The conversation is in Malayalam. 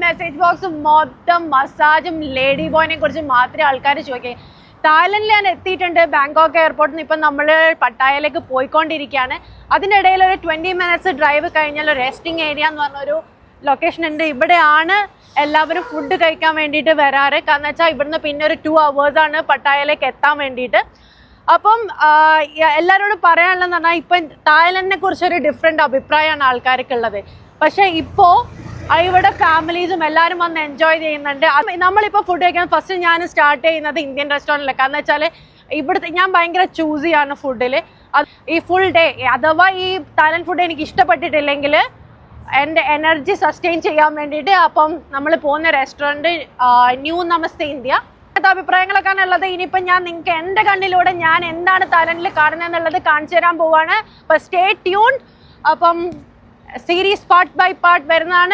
മെസ്സേജ് ബോക്സ് മൊത്തം മസാജും ലേഡി ബോയിനെ കുറിച്ച് മാത്രമേ ആൾക്കാർ ചോദിക്കുക. തായ്ലൻഡിൽ ഞാൻ എത്തിയിട്ടുണ്ട് ബാങ്കോക്ക് എയർപോർട്ടിൽ നിന്ന്. ഇപ്പം നമ്മൾ പട്ടായയിലേക്ക് പോയിക്കൊണ്ടിരിക്കുകയാണ്. അതിനിടയിൽ ഒരു 20 minutes ഡ്രൈവ് കഴിഞ്ഞാൽ റെസ്റ്റിംഗ് ഏരിയ എന്ന് പറഞ്ഞൊരു ലൊക്കേഷൻ ഉണ്ട്. ഇവിടെയാണ് എല്ലാവരും ഫുഡ് കഴിക്കാൻ വേണ്ടിയിട്ട് വരാറ്. കാരണം വെച്ചാൽ ഇവിടുന്ന് പിന്നെ ഒരു 2 hours ആണ് പട്ടായയിലേക്ക് എത്താൻ വേണ്ടിയിട്ട്. അപ്പം എല്ലാവരോടും പറയാനുള്ളതെന്ന് പറഞ്ഞാൽ ഇപ്പം തായ്ലൻഡിനെ കുറിച്ചൊരു ഡിഫറെൻ്റ് അഭിപ്രായമാണ് ആൾക്കാർക്കുള്ളത്. പക്ഷേ ഇപ്പോൾ ഇവിടെ ഫാമിലീസും എല്ലാവരും വന്ന് എൻജോയ് ചെയ്യുന്നുണ്ട്. നമ്മളിപ്പോൾ ഫുഡ് കഴിക്കാൻ ഫസ്റ്റ് ഞാൻ സ്റ്റാർട്ട് ചെയ്യുന്നത് ഇന്ത്യൻ റെസ്റ്റോറൻറ്റിലൊക്കെ. കാരണം വെച്ചാൽ ഇവിടുത്തെ ഞാൻ ഭയങ്കര ചൂസിയാണ് ഫുഡിൽ. ഈ ഫുൾ ഡേ അഥവാ ഈ തായ്ലൻഡ് ഫുഡ് എനിക്ക് ഇഷ്ടപ്പെട്ടിട്ടില്ലെങ്കിൽ എൻ്റെ എനർജി സസ്റ്റെയിൻ ചെയ്യാൻ വേണ്ടിയിട്ട് അപ്പം നമ്മൾ പോകുന്ന റെസ്റ്റോറൻറ്റ് ന്യൂ നമസ്തേ ഇന്ത്യ. അങ്ങനത്തെ അഭിപ്രായങ്ങളൊക്കെ ഉള്ളത്. ഇനിയിപ്പം ഞാൻ നിങ്ങൾക്ക് എൻ്റെ കണ്ണിലൂടെ ഞാൻ എന്താണ് തായ്ലൻഡിൽ കാണുന്നത് എന്നുള്ളത് കാണിച്ചു തരാൻ പോവാണ്. അപ്പം സ്റ്റേ ട്യൂൺഡ്. അപ്പം സീരീസ് പാർട്ട് ബൈ പാർട്ട് വരുന്നതാണ്.